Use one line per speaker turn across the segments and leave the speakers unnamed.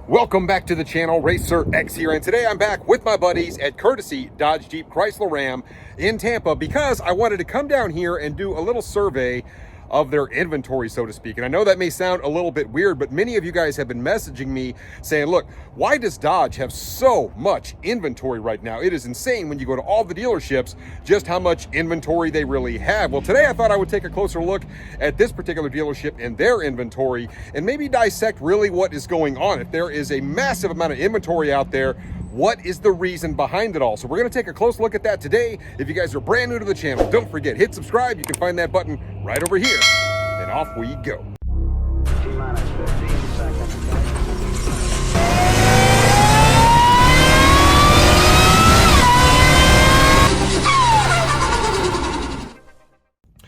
Welcome back to the channel, RacerX here, and today I'm back with my buddies at Courtesy Dodge Jeep Chrysler Ram in Tampa because I wanted to come down here and do a little survey of their inventory, so to speak. And I know that may sound a little bit weird, but many of you guys have been messaging me saying, look, why does Dodge have so much inventory right now? It is insane when you go to all the dealerships, just how much inventory they really have. Well, today I thought I would take a closer look at this particular dealership and their inventory and maybe dissect really what is going on. If there is a massive amount of inventory out there, what is the reason behind it all? So we're going to take a close look at that today. If you guys are brand new to the channel, don't forget, hit subscribe. You can find that button right over here. And off we go.
T-minus 15 seconds.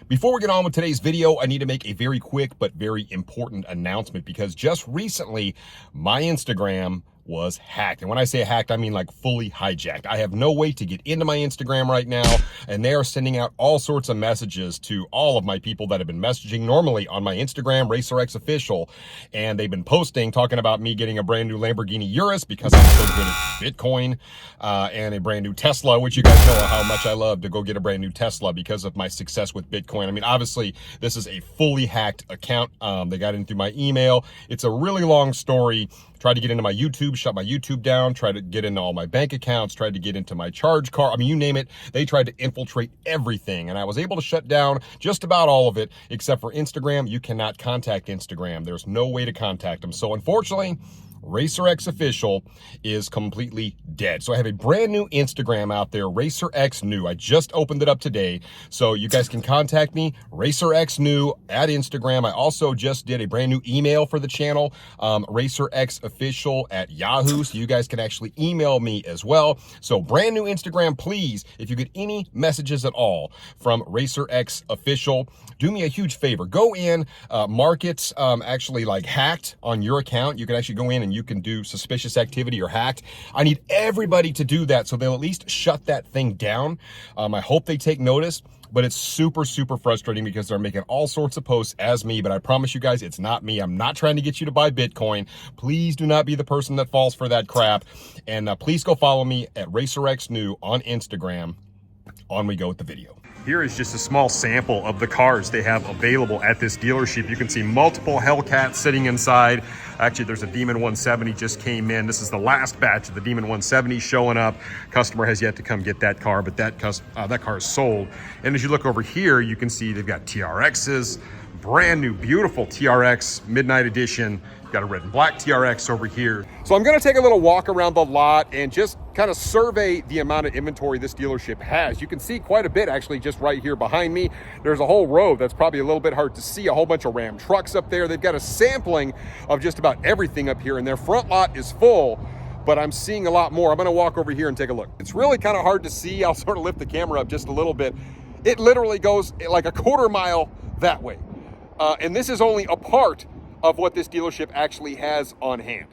Before we get on with today's video, I need to make a very quick but very important announcement because just recently my Instagram was hacked. And when I say hacked, I mean like fully hijacked. I have no way to get into my Instagram right now, and they are sending out all sorts of messages to all of my people that have been messaging normally on my Instagram, RacerXOfficial, and they've been posting, talking about me getting a brand new Lamborghini Urus because I'm so good at Bitcoin, and a brand new Tesla, which you guys know how much I love to go get a brand new Tesla because of my success with Bitcoin. I mean, obviously, this is a fully hacked account. They got in through my email. It's a really long story. Tried to get into my YouTube, shut my YouTube down, tried to get into all my bank accounts, tried to get into my charge car. I mean, you name it. They tried to infiltrate everything. And I was able to shut down just about all of it, except for Instagram. You cannot contact Instagram. There's no way to contact them. So unfortunately, RacerXOfficial is completely dead. So I have a brand new Instagram out there, RacerX New. I just opened it up today. So you guys can contact me, RacerX New at Instagram. I also just did a brand new email for the channel, RacerXOfficial at Yahoo. So you guys can actually email me as well. So brand new Instagram, please, if you get any messages at all from RacerXOfficial, do me a huge favor. Go in, mark it actually like hacked on your account. You can actually go in and you can do suspicious activity or hacked. I need everybody to do that so they'll at least shut that thing down. I hope they take notice, but it's super, super frustrating because they're making all sorts of posts as me, but I promise you guys, it's not me. I'm not trying to get you to buy Bitcoin. Please do not be the person that falls for that crap. And please go follow me at RacerX New on Instagram. On we go with the video. Here is just a small sample of the cars they have available at this dealership. You can see multiple Hellcats sitting inside. Actually, there's a Demon 170 just came in. This is the last batch of the Demon 170 showing up. Customer has yet to come get that car, but that car is sold. And as you look over here, you can see they've got TRXs, brand new, beautiful TRX Midnight Edition. Got a red and black TRX over here. So I'm gonna take a little walk around the lot and just kind of survey the amount of inventory this dealership has. You can see quite a bit actually just right here behind me. There's a whole row that's probably a little bit hard to see, a whole bunch of Ram trucks up there. They've got a sampling of just about everything up here, and their front lot is full, but I'm seeing a lot more. I'm gonna walk over here and take a look. It's really kind of hard to see. I'll sort of lift the camera up just a little bit. It literally goes like a quarter mile that way. And this is only a part of what this dealership actually has on hand.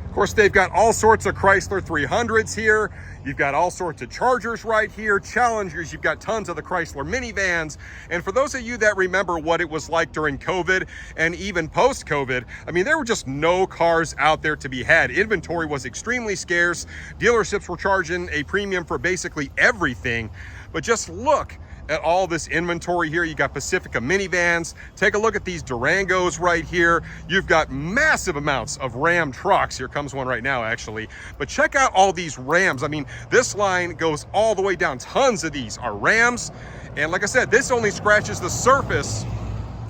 Of course, they've got all sorts of Chrysler 300s here. You've got all sorts of Chargers right here, Challengers. You've got tons of the Chrysler minivans. And for those of you that remember what it was like during COVID and even post-COVID, I mean, there were just no cars out there to be had. Inventory was extremely scarce. Dealerships were charging a premium for basically everything. But just look at all this inventory here. You got Pacifica minivans. Take a look at these Durangos right here. You've got massive amounts of Ram trucks. Here comes one right now, actually. But check out all these Rams. I mean, this line goes all the way down. Tons of these are Rams. And like I said, this only scratches the surface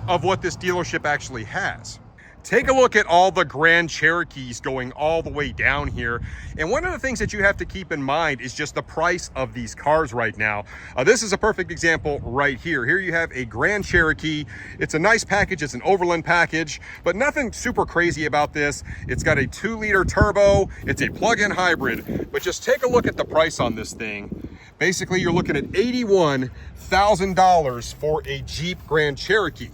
of what this dealership actually has. Take a look at all the Grand Cherokees going all the way down here. And one of the things that you have to keep in mind is just the price of these cars right now. This is a perfect example right here. Here you have a Grand Cherokee. It's a nice package. It's an Overland package, but nothing super crazy about this. It's got a 2-liter turbo. It's a plug-in hybrid, but just take a look at the price on this thing. Basically, you're looking at $81,000 for a Jeep Grand Cherokee.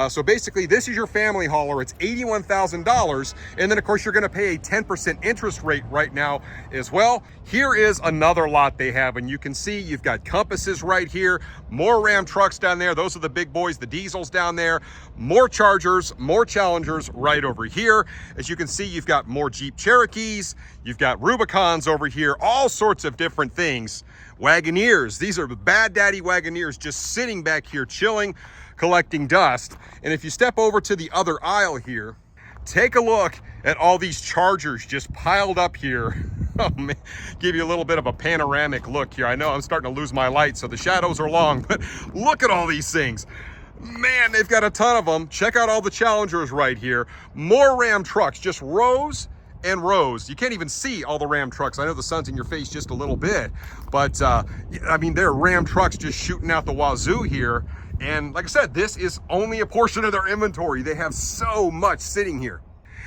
So basically, this is your family hauler. It's $81,000. And then, of course, you're going to pay a 10% interest rate right now as well. Here is another lot they have. And you can see you've got Compasses right here, more Ram trucks down there. Those are the big boys, the diesels down there, more Chargers, more Challengers right over here. As you can see, you've got more Jeep Cherokees, you've got Rubicons over here, all sorts of different things. Wagoneers, these are the Bad Daddy Wagoneers just sitting back here chilling, collecting dust. And if you step over to the other aisle here, take a look at all these Chargers just piled up here. Oh man, give you a little bit of a panoramic look here. I know I'm starting to lose my light, so the shadows are long, but look at all these things. Man, they've got a ton of them. Check out all the Challengers right here. More Ram trucks, just rows and rows. You can't even see all the Ram trucks. I know the sun's in your face just a little bit, but I mean, there are Ram trucks just shooting out the wazoo here. And like I said, this is only a portion of their inventory. They have so much sitting here.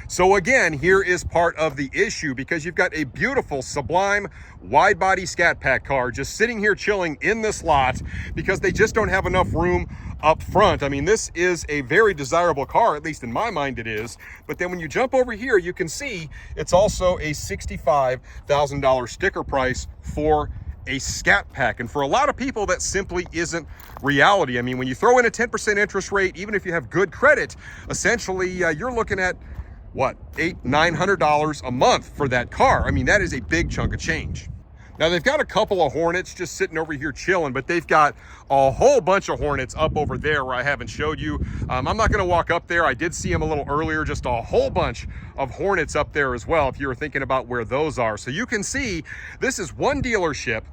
So again, here is part of the issue, because you've got a beautiful, sublime, wide-body Scat Pack car just sitting here chilling in this lot because they just don't have enough room up front. I mean, this is a very desirable car, at least in my mind it is. But then when you jump over here, you can see it's also a $65,000 sticker price for a Scat Pack. And for a lot of people, that simply isn't reality. I mean, when you throw in a 10% interest rate, even if you have good credit, essentially you're looking at what, $800-900 a month for that car. I mean, that is a big chunk of change. Now, they've got a couple of Hornets just sitting over here chilling, but they've got a whole bunch of Hornets up over there where I haven't showed you. I'm not going to walk up there. I did see them a little earlier, just a whole bunch of Hornets up there as well, if you were thinking about where those are. So you can see this is one dealership,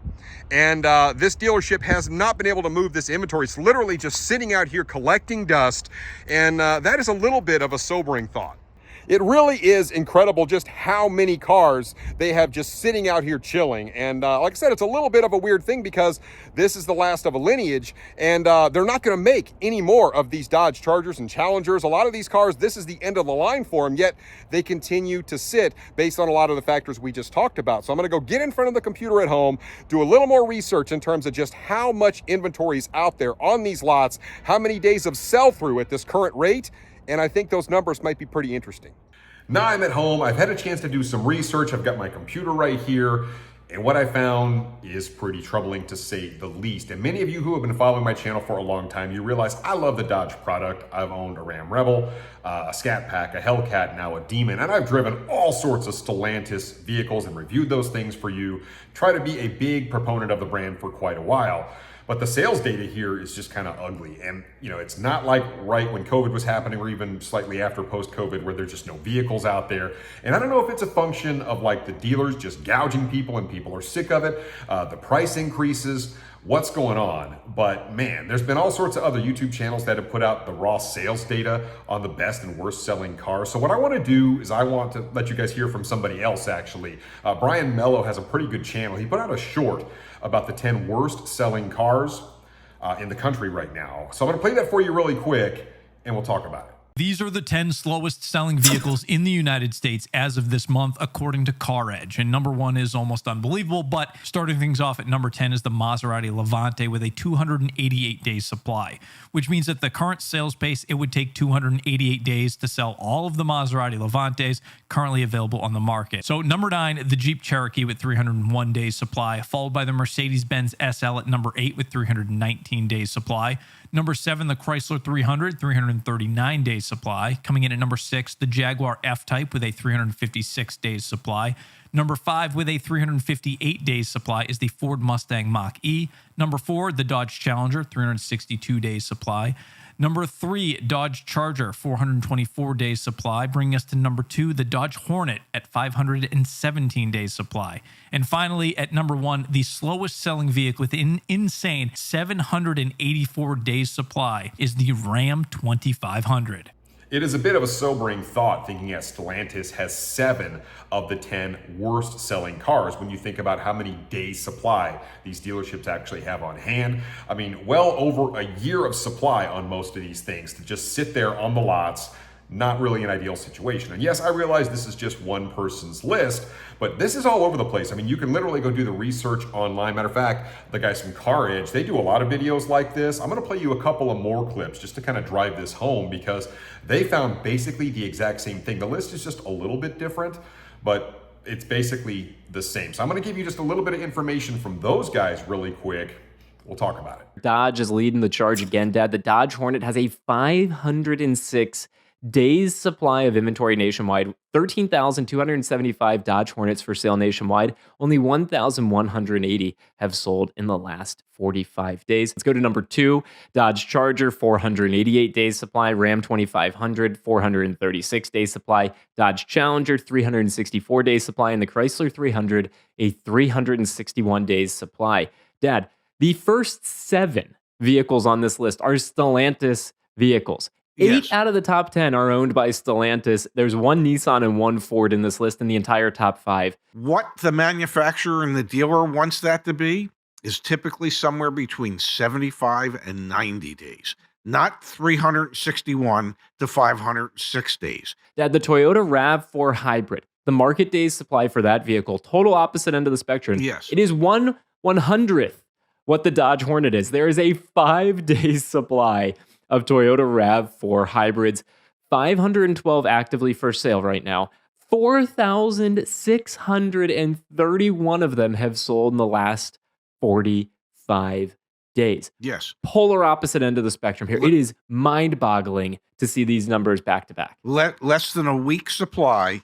and this dealership has not been able to move this inventory. It's literally just sitting out here collecting dust, and that is a little bit of a sobering thought. It really is incredible just how many cars they have just sitting out here chilling. And like I said, it's a little bit of a weird thing because this is the last of a lineage, and they're not going to make any more of these Dodge Chargers and Challengers. A lot of these cars, this is the end of the line for them, yet they continue to sit based on a lot of the factors we just talked about. So I'm going to go get in front of the computer at home, do a little more research in terms of just how much inventory is out there on these lots, how many days of sell-through at this current rate, and I think those numbers might be pretty interesting. Now I'm at home, I've had a chance to do some research, I've got my computer right here, and what I found is pretty troubling to say the least. And many of you who have been following my channel for a long time, you realize I love the Dodge product. I've owned a Ram Rebel, a Scat Pack, a Hellcat, now a Demon, and I've driven all sorts of Stellantis vehicles and reviewed those things for you. Try to be a big proponent of the brand for quite a while. But the sales data here is just kind of ugly. And, you know, it's not like right when COVID was happening or even slightly after post-COVID where there's just no vehicles out there. And I don't know if it's a function of like the dealers just gouging people and people are sick of it, the price increases, what's going on. But man, there's been all sorts of other YouTube channels that have put out the raw sales data on the best and worst selling cars. So what I want to do is I want to let you guys hear from somebody else actually. Brian Mello has a pretty good channel. He put out a short about the 10 worst selling cars in the country right now. So I'm going to play that for you really quick and we'll talk about it.
These are the 10 slowest selling vehicles in the United States as of this month, according to CarEdge. And number 1 is almost unbelievable, but starting things off at number 10 is the Maserati Levante with a 288-day supply, which means at the current sales pace, it would take 288 days to sell all of the Maserati Levantes currently available on the market. So number 9, the Jeep Cherokee with 301 days supply, followed by the Mercedes-Benz SL at number 8 with 319 days supply. Number 7, the Chrysler 300, 339 days supply. Coming in at number 6, the Jaguar F-Type with a 356 days supply. Number 5 with a 358 days supply is the Ford Mustang Mach-E. Number 4, the Dodge Challenger, 362 days supply. Number 3, Dodge Charger, 424 days supply, bringing us to number 2, the Dodge Hornet at 517 days supply. And finally, at number 1, the slowest selling vehicle with an insane 784 days supply is the Ram 2500.
It is a bit of a sobering thought thinking that Stellantis has 7 of the 10 worst selling cars when you think about how many days supply these dealerships actually have on hand. I mean, well over a year of supply on most of these things to just sit there on the lots, not really an ideal situation. And yes, I realize this is just one person's list, but this is all over the place. I mean, you can literally go do the research online. Matter of fact, the guys from Car Edge, they do a lot of videos like this. I'm gonna play you a couple of more clips just to kind of drive this home, because they found basically the exact same thing. The list is just a little bit different, but it's basically the same. So I'm gonna give you just a little bit of information from those guys really quick. We'll talk about it.
Dodge is leading the charge again, Dad. The Dodge Hornet has a 506 days supply of inventory nationwide. 13,275 Dodge Hornets for sale nationwide. Only 1,180 have sold in the last 45 days. Let's go to number 2, Dodge Charger, 488 days supply. Ram 2500, 436 days supply. Dodge Challenger, 364 days supply. And the Chrysler 300, a 361 days supply. Dad, the first 7 vehicles on this list are Stellantis vehicles. 8 out of the top 10 are owned by Stellantis. There's 1 Nissan and 1 Ford in this list in the entire top 5.
What the manufacturer and the dealer wants that to be is typically somewhere between 75 and 90 days, not 361 to 506 days.
Dad, the Toyota RAV4 Hybrid, the market days supply for that vehicle, total opposite end of the spectrum.
Yes.
It is 1/100th what the Dodge Hornet is. There is a 5 days supply of Toyota RAV4 hybrids, 512 actively for sale right now. 4,631 of them have sold in the last 45 days.
Yes.
Polar opposite end of the spectrum here. It is mind-boggling to see these numbers back to back.
Less than a week supply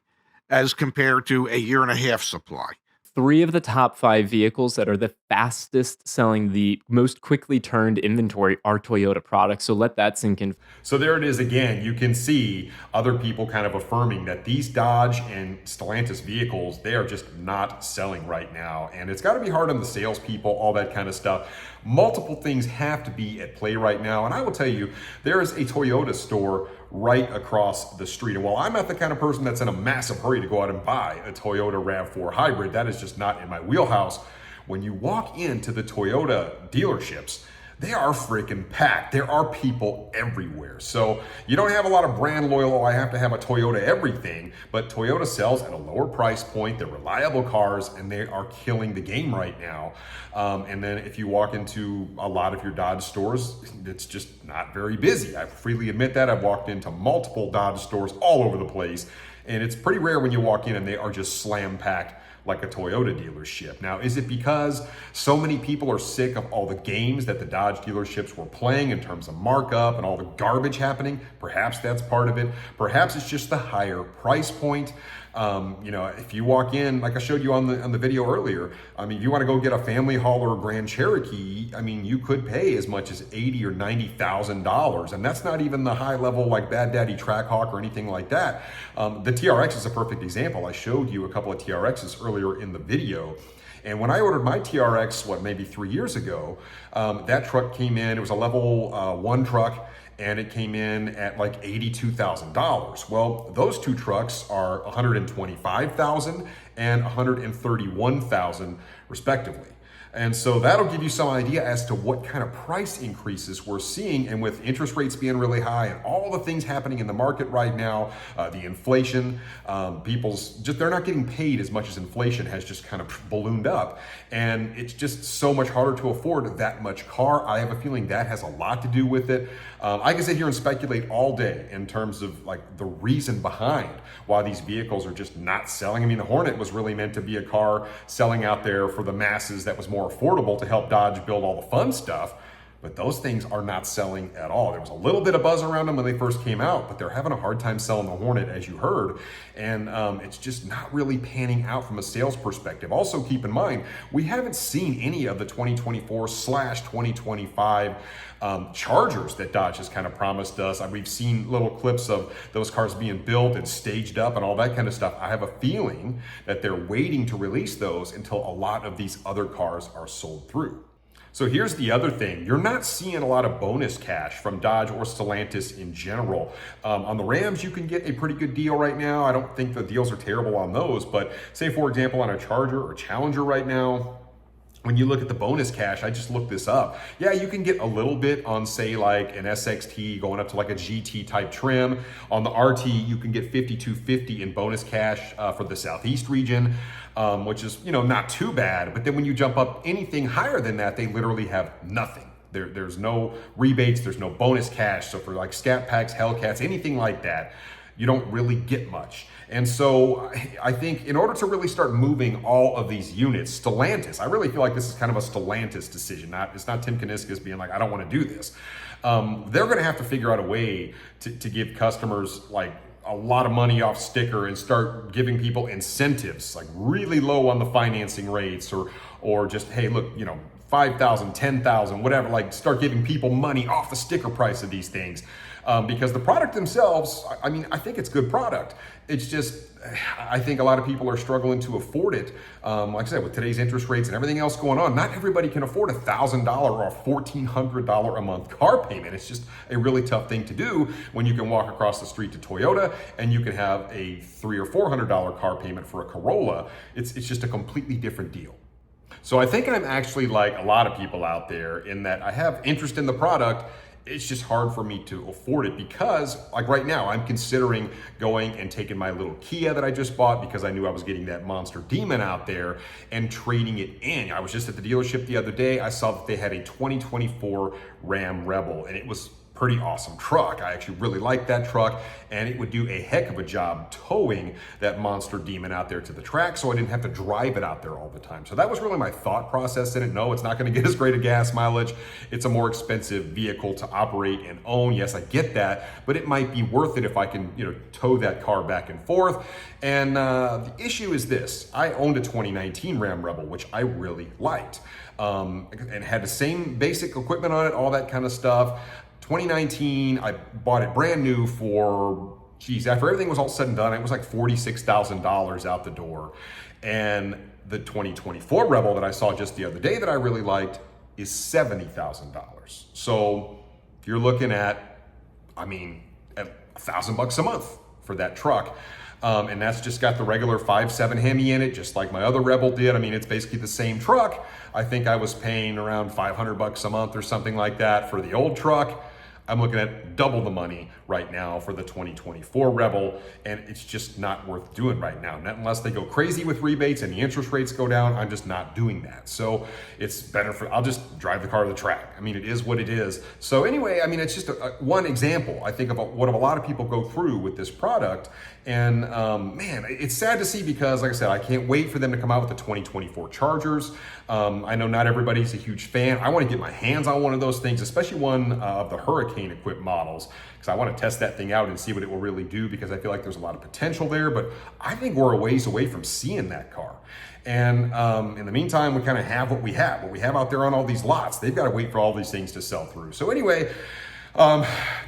as compared to a year and a half supply.
3 of the top 5 vehicles that are the fastest selling, the most quickly turned inventory are Toyota products. So let that sink in.
So there it is again. You can see other people kind of affirming that these Dodge and Stellantis vehicles, they are just not selling right now. And it's got to be hard on the salespeople, all that kind of stuff. Multiple things have to be at play right now. And I will tell you, there is a Toyota store right across the street. And while I'm not the kind of person that's in a massive hurry to go out and buy a Toyota RAV4 hybrid, that is just not in my wheelhouse. When you walk into the Toyota dealerships, they are freaking packed. There are people everywhere. So you don't have a lot of brand loyal, oh, I have to have a Toyota everything, but Toyota sells at a lower price point. They're reliable cars and they are killing the game right now. And then if you walk into a lot of your Dodge stores, it's just not very busy. I freely admit that. I've walked into multiple Dodge stores all over the place, and it's pretty rare when you walk in and they are just slam packed like a Toyota dealership. Now, is it because so many people are sick of all the games that the Dodge dealerships were playing in terms of markup and all the garbage happening? Perhaps that's part of it. Perhaps it's just the higher price point. If you walk in, like I showed you on the video earlier, I mean, if you want to go get a family hauler or Grand Cherokee, I mean, you could pay as much as $80,000 or $90,000, and that's not even the high level like Bad Daddy Trackhawk or anything like that. The TRX is a perfect example. I showed you a couple of TRXs earlier in the video. And when I ordered my TRX, maybe 3 years ago, that truck came in, it was a level 1 truck, and it came in at like $82,000. Well, those 2 trucks are $125,000 and $131,000 respectively. And so that'll give you some idea as to what kind of price increases we're seeing. And with interest rates being really high and all the things happening in the market right now, the inflation, they're not getting paid as much as inflation has just kind of ballooned up. And it's just so much harder to afford that much car. I have a feeling that has a lot to do with it. I can sit here and speculate all day in terms of like the reason behind why these vehicles are just not selling. I mean, the Hornet was really meant to be a car selling out there for the masses that was more affordable to help Dodge build all the fun stuff. But those things are not selling at all. There was a little bit of buzz around them when they first came out, but they're having a hard time selling the Hornet, as you heard. And it's just not really panning out from a sales perspective. Also, keep in mind, we haven't seen any of the 2024/2025 Chargers that Dodge has kind of promised us. We've seen little clips of those cars being built and staged up and all that kind of stuff. I have a feeling that they're waiting to release those until a lot of these other cars are sold through. So here's the other thing. You're not seeing a lot of bonus cash from Dodge or Stellantis in general. On the Rams, you can get a pretty good deal right now. I don't think the deals are terrible on those, but say, for example, on a Charger or Challenger right now, when you look at the bonus cash, I just looked this up. Yeah, you can get a little bit on, say, like an SXT going up to like a GT type trim. On the RT, you can get $5,250 in bonus cash for the Southeast region, which is, you know, not too bad. But then when you jump up anything higher than that, they literally have nothing. There's no rebates, there's no bonus cash. So for like Scat Packs, Hellcats, anything like that, you don't really get much. And so I think in order to really start moving all of these units, Stellantis, I really feel like this is kind of a Stellantis decision. It's not Tim Kuniskis being like, I don't want to do this. They're going to have to figure out a way to give customers like a lot of money off sticker and start giving people incentives, like really low on the financing rates, or just, hey, look, you know, 5,000, 10,000, whatever, like start giving people money off the sticker price of these things. Because the product themselves, I mean, I think it's good product. It's just, I think a lot of people are struggling to afford it. Like I said, with today's interest rates and everything else going on, not everybody can afford $1,000 or a $1,400 a month car payment. It's just a really tough thing to do when you can walk across the street to Toyota and you can have a $300 or $400 car payment for a Corolla. It's just a completely different deal. So I think I'm actually like a lot of people out there in that I have interest in the product. It's just hard for me to afford it because, like right now, I'm considering going and taking my little Kia that I just bought because I knew I was getting that monster demon out there and trading it in. I was just at the dealership the other day. I saw that they had a 2024 Ram Rebel, and it was pretty awesome truck. I actually really like that truck, and it would do a heck of a job towing that monster demon out there to the track, so I didn't have to drive it out there all the time. So that was really my thought process in it. No, it's not going to get as great a gas mileage. It's a more expensive vehicle to operate and own. Yes, I get that, but it might be worth it if I can, you know, tow that car back and forth. And the issue is this: I owned a 2019 Ram Rebel, which I really liked, and had the same basic equipment on it, all that kind of stuff. 2019, I bought it brand new for, geez, after everything was all said and done, it was like $46,000 out the door. And the 2024 Rebel that I saw just the other day that I really liked is $70,000. So you're looking at, I mean, at $1,000 a month for that truck. And that's just got the regular 5.7 Hemi in it, just like my other Rebel did. I mean, it's basically the same truck. I think I was paying around $500 a month or something like that for the old truck. I'm looking at double the money right now for the 2024 Rebel, and it's just not worth doing right now. Not unless they go crazy with rebates and the interest rates go down, I'm just not doing that. So it's better I'll just drive the car to the track. I mean, it is what it is. So anyway, I mean, it's just one example, I think, about what a lot of people go through with this product. And man, it's sad to see because, like I said, I can't wait for them to come out with the 2024 Chargers. I know not everybody's a huge fan. I want to get my hands on one of those things, especially one of the Hurricane equipped models, because I want to test that thing out and see what it will really do, because I feel like there's a lot of potential there. But I think we're a ways away from seeing that car. And in the meantime, we kind of have what we have. What we have out there on all these lots, they've got to wait for all these things to sell through. So anyway,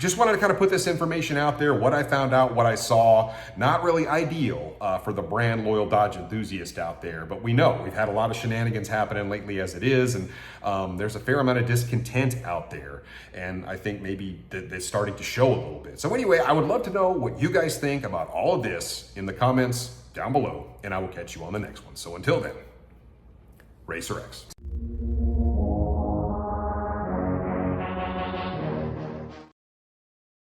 just wanted to kind of put this information out there, what I found out, what I saw. Not really ideal for the brand loyal Dodge enthusiast out there, but we know we've had a lot of shenanigans happening lately as it is, and there's a fair amount of discontent out there, and I think maybe that's starting to show a little bit. So anyway, I would love to know what you guys think about all of this in the comments down below, and I will catch you on the next one. So until then, RacerX.